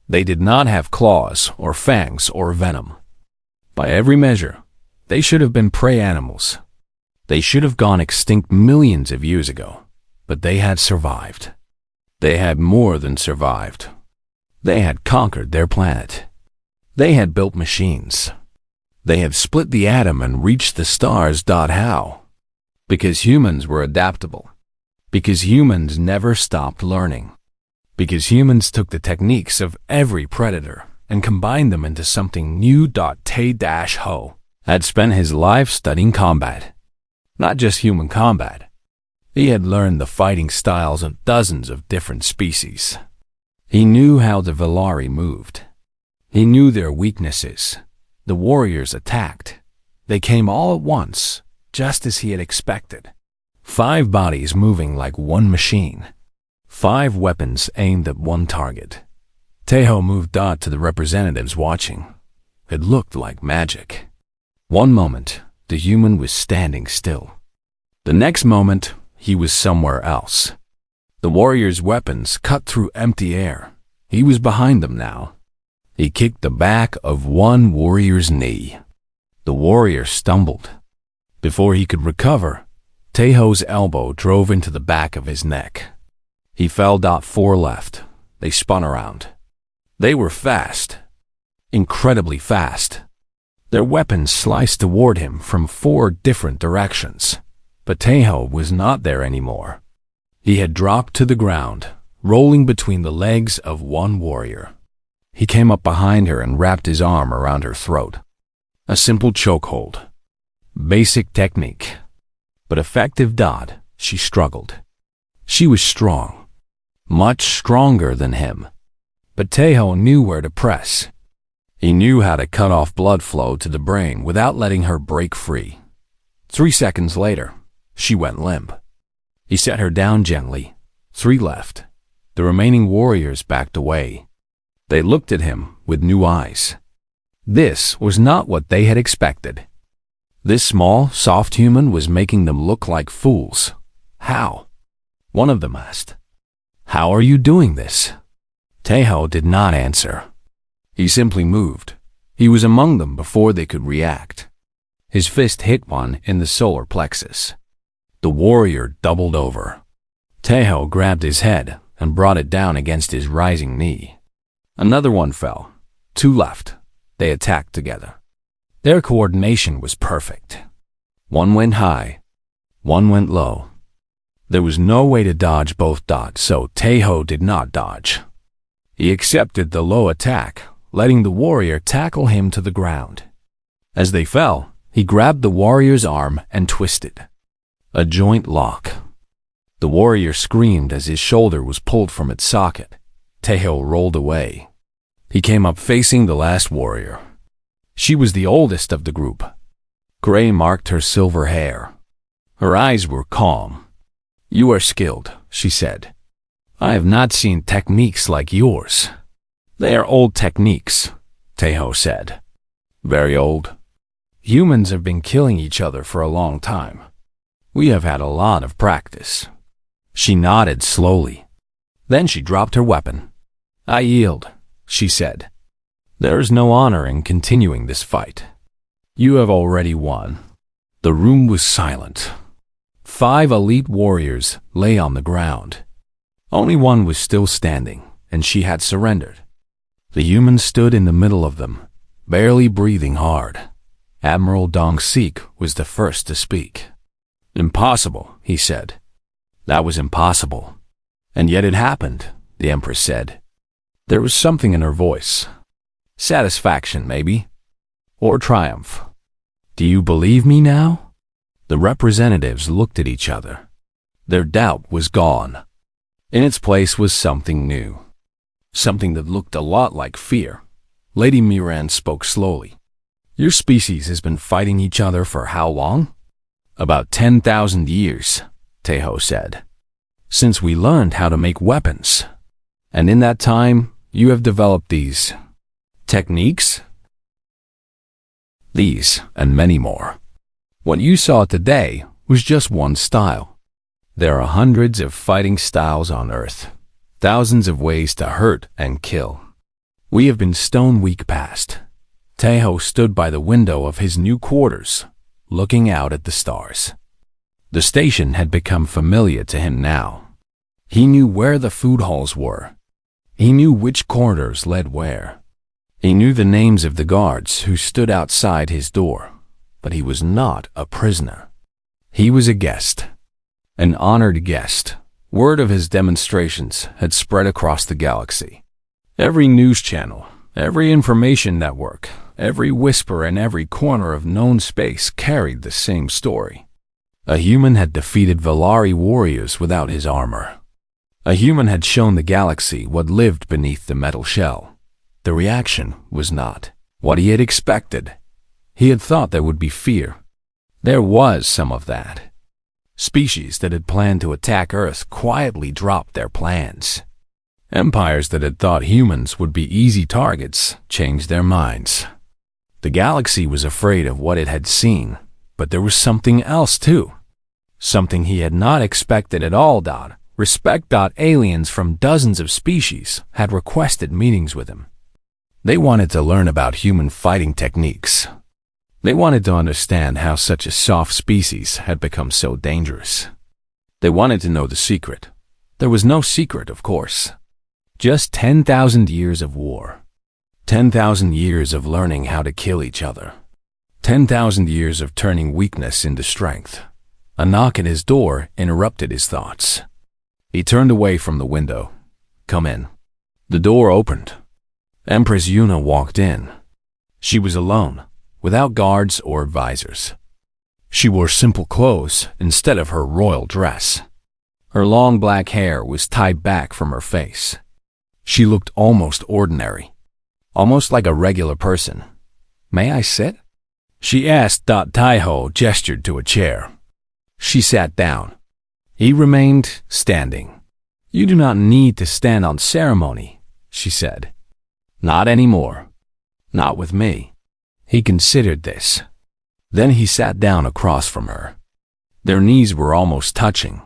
They did not have claws or fangs or venom. By every measure, they should have been prey animals. They should have gone extinct millions of years ago, but they had survived. They had more than survived. They had conquered their planet. They had built machines. They had split the atom and reached the stars. How? Because humans were adaptable. Because humans never stopped learning. Because humans took the techniques of every predator and combined them into something new. Tay-Ho had spent his life studying combat. Not just human combat. He had learned the fighting styles of dozens of different species. He knew how the Velari moved. He knew their weaknesses. The warriors attacked. They came all at once, just as he had expected. 5 bodies moving like one machine. 5 weapons aimed at one target. Tejo moved to the representatives watching. It looked like magic. One moment, the human was standing still. The next moment, he was somewhere else. The warrior's weapons cut through empty air. He was behind them now. He kicked the back of one warrior's knee. The warrior stumbled. Before he could recover, Tejo's elbow drove into the back of his neck. He fell. 4 left. They spun around. They were fast. Incredibly fast. Their weapons sliced toward him from 4 different directions. But Tejo was not there anymore. He had dropped to the ground, rolling between the legs of one warrior. He came up behind her and wrapped his arm around her throat. A simple chokehold. Basic technique. But effective. She struggled. She was strong. Much stronger than him. But Tejo knew where to press. He knew how to cut off blood flow to the brain without letting her break free. 3 seconds later, she went limp. He set her down gently. 3 left. The remaining warriors backed away. They looked at him with new eyes. This was not what they had expected. This small, soft human was making them look like fools. How? One of them asked. How are you doing this? Tejo did not answer. He simply moved. He was among them before they could react. His fist hit one in the solar plexus. The warrior doubled over. Tejo grabbed his head and brought it down against his rising knee. Another one fell. 2 left. They attacked together. Their coordination was perfect. One went high. One went low. There was no way to dodge both. So Tejo did not dodge. He accepted the low attack, letting the warrior tackle him to the ground. As they fell, he grabbed the warrior's arm and twisted. A joint lock. The warrior screamed as his shoulder was pulled from its socket. Tejo rolled away. He came up facing the last warrior. She was the oldest of the group. Gray marked her silver hair. Her eyes were calm. You are skilled, she said. I have not seen techniques like yours. They are old techniques, Tejo said. Very old. Humans have been killing each other for a long time. We have had a lot of practice. She nodded slowly. Then she dropped her weapon. I yield, she said. There is no honor in continuing this fight. You have already won. The room was silent. 5 elite warriors lay on the ground. Only one was still standing, and she had surrendered. The human stood in the middle of them, barely breathing hard. Admiral Dong-Sik was the first to speak. Impossible, he said. That was impossible. And yet it happened, the Empress said. There was something in her voice. Satisfaction, maybe. Or triumph. Do you believe me now? The representatives looked at each other. Their doubt was gone. In its place was something new. Something that looked a lot like fear. Lady Miran spoke slowly. Your species has been fighting each other for how long? About 10,000 years, Tejo said. Since we learned how to make weapons. And in that time, you have developed these techniques? These and many more. What you saw today was just one style. There are hundreds of fighting styles on Earth, thousands of ways to hurt and kill. We have been stone week past. Taeho stood by the window of his new quarters, looking out at the stars. The station had become familiar to him now. He knew where the food halls were. He knew which corridors led where. He knew the names of the guards who stood outside his door, but he was not a prisoner. He was a guest, an honored guest. Word of his demonstrations had spread across the galaxy. Every news channel, every information network, every whisper in every corner of known space carried the same story. A human had defeated Valari warriors without his armor. A human had shown the galaxy what lived beneath the metal shell. The reaction was not what he had expected. He had thought there would be fear. There was some of that. Species that had planned to attack Earth quietly dropped their plans. Empires that had thought humans would be easy targets changed their minds. The galaxy was afraid of what it had seen, but there was something else too. Something he had not expected at all. Respect. Aliens from dozens of species had requested meetings with him. They wanted to learn about human fighting techniques. They wanted to understand how such a soft species had become so dangerous. They wanted to know the secret. There was no secret, of course. Just 10,000 years of war. 10,000 years of learning how to kill each other. 10,000 years of turning weakness into strength. A knock at his door interrupted his thoughts. He turned away from the window. "Come in." The door opened. Empress Yuna walked in. She was alone, without guards or advisors. She wore simple clothes instead of her royal dress. Her long black hair was tied back from her face. She looked almost ordinary, almost like a regular person. "May I sit?" she asked. Taeho gestured to a chair. She sat down. He remained standing. "You do not need to stand on ceremony," she said. "Not anymore. Not with me." He considered this. Then he sat down across from her. Their knees were almost touching.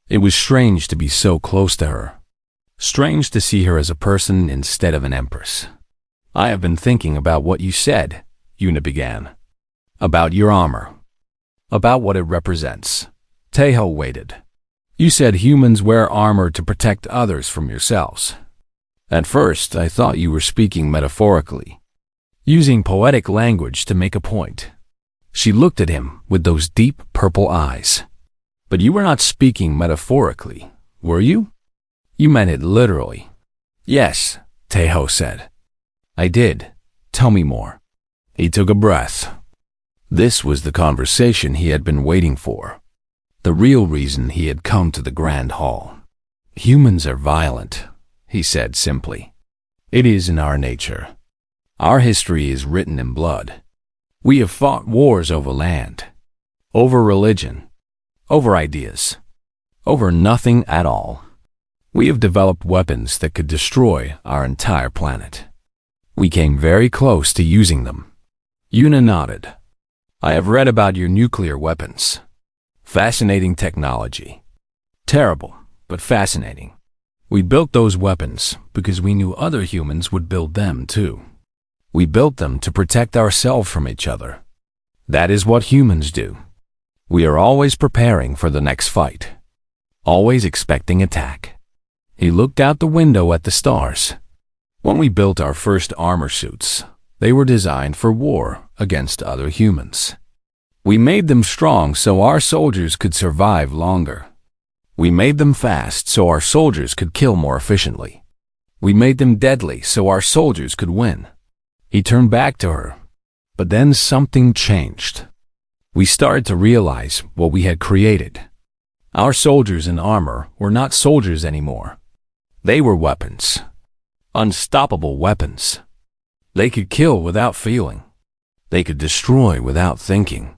It was strange to be so close to her. Strange to see her as a person instead of an empress. "I have been thinking about what you said," Yuna began. "About your armor. About what it represents." Taeho waited. "You said humans wear armor to protect others from yourselves. At first, I thought you were speaking metaphorically, using poetic language to make a point." She looked at him with those deep purple eyes. "But you were not speaking metaphorically, were you? You meant it literally." "Yes," Taeho said. "I did. Tell me more." He took a breath. This was the conversation he had been waiting for. The real reason he had come to the Grand Hall. "Humans are violent," he said simply. "It is in our nature. Our history is written in blood. We have fought wars over land, over religion, over ideas, over nothing at all. We have developed weapons that could destroy our entire planet. We came very close to using them." Yuna nodded. "I have read about your nuclear weapons. Fascinating technology. Terrible, but fascinating. We built those weapons because we knew other humans would build them too. We built them to protect ourselves from each other. That is what humans do. We are always preparing for the next fight, always expecting attack." He looked out the window at the stars. "When we built our first armor suits, they were designed for war against other humans. We made them strong so our soldiers could survive longer. We made them fast so our soldiers could kill more efficiently. We made them deadly so our soldiers could win." He turned back to her. But then something changed. We started to realize what we had created. Our soldiers in armor were not soldiers anymore. They were weapons. Unstoppable weapons. They could kill without feeling. They could destroy without thinking.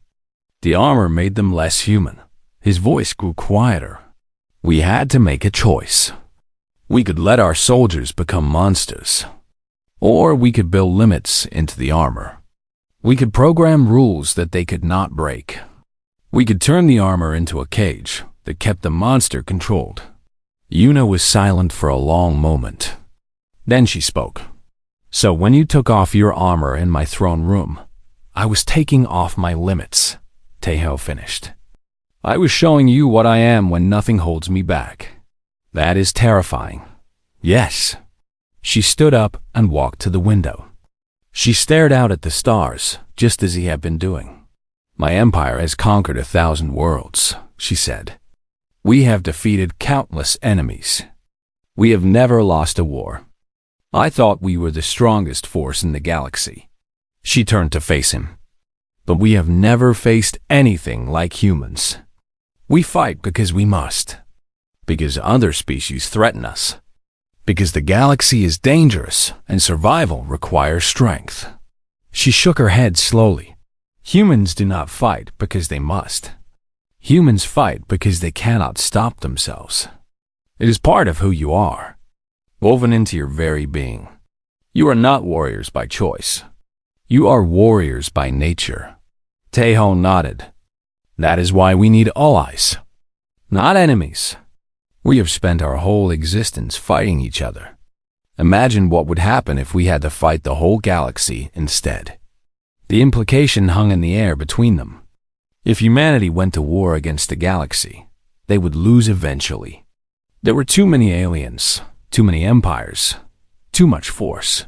The armor made them less human. His voice grew quieter. We had to make a choice. We could let our soldiers become monsters, or we could build limits into the armor. We could program rules that they could not break. We could turn the armor into a cage that kept the monster controlled. Yuna was silent for a long moment. Then she spoke. So when you took off your armor in my throne room, I was taking off my limits, Taeho finished. I was showing you what I am when nothing holds me back. That is terrifying. Yes. She stood up and walked to the window. She stared out at the stars, just as he had been doing. My empire has conquered 1,000 worlds, she said. We have defeated countless enemies. We have never lost a war. I thought we were the strongest force in the galaxy. She turned to face him. But we have never faced anything like humans. We fight because we must. Because other species threaten us. Because the galaxy is dangerous and survival requires strength. She shook her head slowly. Humans do not fight because they must. Humans fight because they cannot stop themselves. It is part of who you are, woven into your very being. You are not warriors by choice. You are warriors by nature. Taeho nodded. That is why we need allies, not enemies. We have spent our whole existence fighting each other. Imagine what would happen if we had to fight the whole galaxy instead. The implication hung in the air between them. If humanity went to war against the galaxy, they would lose eventually. There were too many aliens, too many empires, too much force.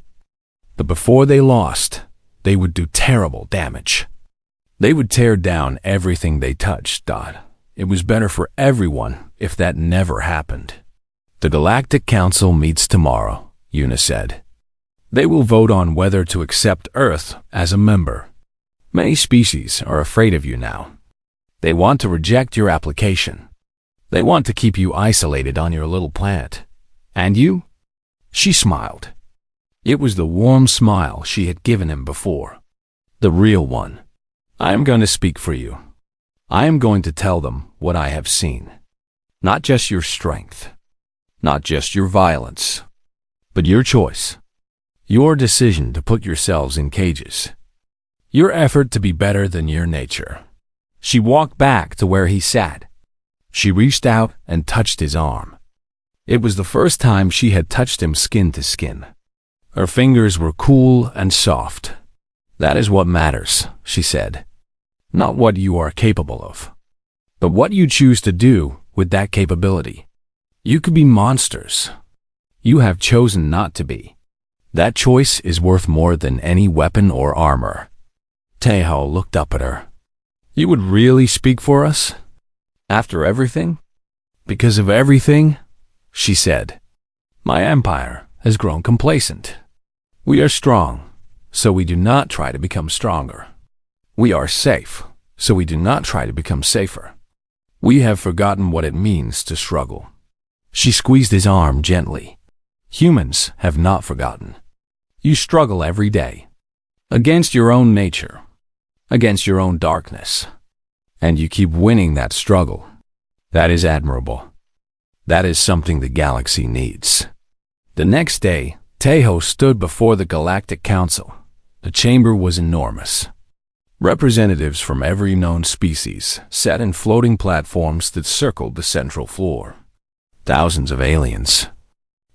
But before they lost, they would do terrible damage. They would tear down everything they touched. It was better for everyone if that never happened. The Galactic Council meets tomorrow, Yuna said. They will vote on whether to accept Earth as a member. Many species are afraid of you now. They want to reject your application. They want to keep you isolated on your little planet. And you? She smiled. It was the warm smile she had given him before. The real one. I am going to speak for you. I am going to tell them what I have seen. Not just your strength. Not just your violence. But your choice. Your decision to put yourselves in cages. Your effort to be better than your nature. She walked back to where he sat. She reached out and touched his arm. It was the first time she had touched him skin to skin. Her fingers were cool and soft. That is what matters, she said. Not what you are capable of, but what you choose to do with that capability. You could be monsters. You have chosen not to be. That choice is worth more than any weapon or armor. Taeho looked up at her. You would really speak for us? After everything? Because of everything? She said. My empire has grown complacent. We are strong, so we do not try to become stronger. We are safe, so we do not try to become safer. We have forgotten what it means to struggle. She squeezed his arm gently. Humans have not forgotten. You struggle every day. Against your own nature. Against your own darkness. And you keep winning that struggle. That is admirable. That is something the galaxy needs. The next day, Taeho stood before the Galactic Council. The chamber was enormous. Representatives from every known species sat in floating platforms that circled the central floor. Thousands of aliens.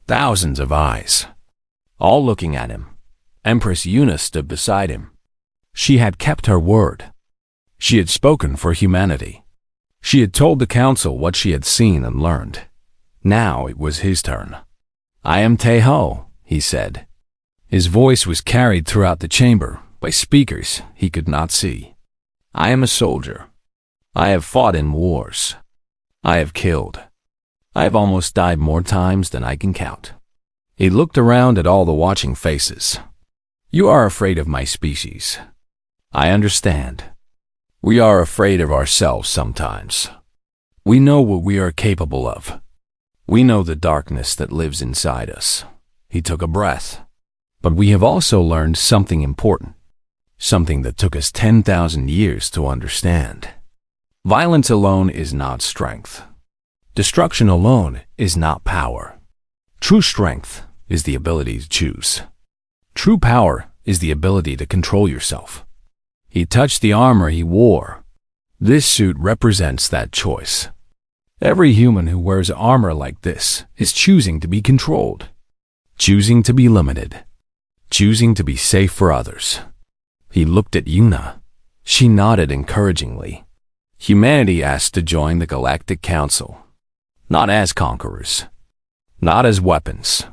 Thousands of eyes. All looking at him. Empress Yuna stood beside him. She had kept her word. She had spoken for humanity. She had told the council what she had seen and learned. Now it was his turn. I am Taeho, he said. His voice was carried throughout the chamber by speakers he could not see. I am a soldier. I have fought in wars. I have killed. I have almost died more times than I can count. He looked around at all the watching faces. You are afraid of my species. I understand. We are afraid of ourselves sometimes. We know what we are capable of. We know the darkness that lives inside us. He took a breath. But we have also learned something important. Something that took us 10,000 years to understand. Violence alone is not strength. Destruction alone is not power. True strength is the ability to choose. True power is the ability to control yourself. He touched the armor he wore. This suit represents that choice. Every human who wears armor like this is choosing to be controlled, choosing to be limited, choosing to be safe for others. He looked at Yuna. She nodded encouragingly. Humanity asked to join the Galactic Council, not as conquerors, not as weapons,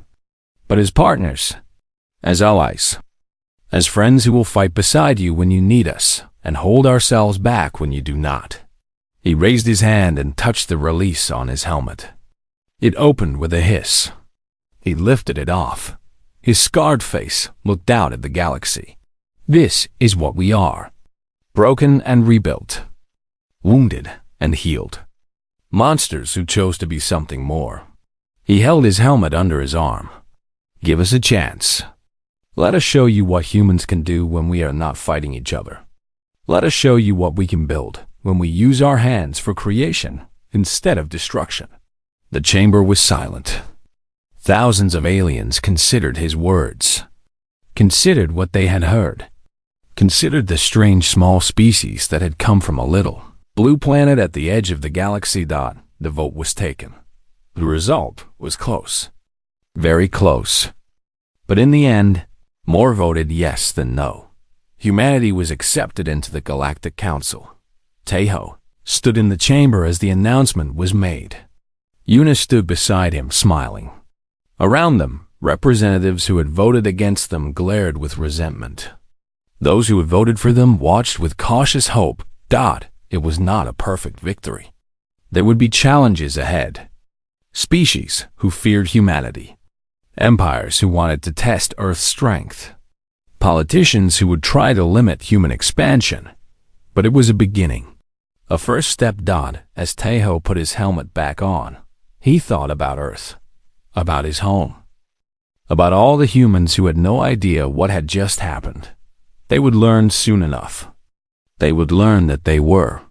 but as partners, as allies, as friends who will fight beside you when you need us and hold ourselves back when you do not. He raised his hand and touched the release on his helmet. It opened with a hiss. He lifted it off. His scarred face looked out at the galaxy. This is what we are. Broken and rebuilt. Wounded and healed. Monsters who chose to be something more. He held his helmet under his arm. Give us a chance. Let us show you what humans can do when we are not fighting each other. Let us show you what we can build when we use our hands for creation instead of destruction. The chamber was silent. Thousands of aliens considered his words, considered what they had heard, considered the strange small species that had come from a little blue planet at the edge of the galaxy. The vote was taken. The result was close, very close. But in the end, more voted yes than no. Humanity was accepted into the Galactic Council. Tejo stood in the chamber as the announcement was made. Yuna stood beside him, smiling. Around them, representatives who had voted against them glared with resentment. Those who had voted for them watched with cautious hope. It was not a perfect victory. There would be challenges ahead. Species who feared humanity. Empires who wanted to test Earth's strength. Politicians who would try to limit human expansion. But it was a beginning. A first step. As Tejo put his helmet back on, he thought about Earth, about his home, about all the humans who had no idea what had just happened. They would learn soon enough. They would learn that they were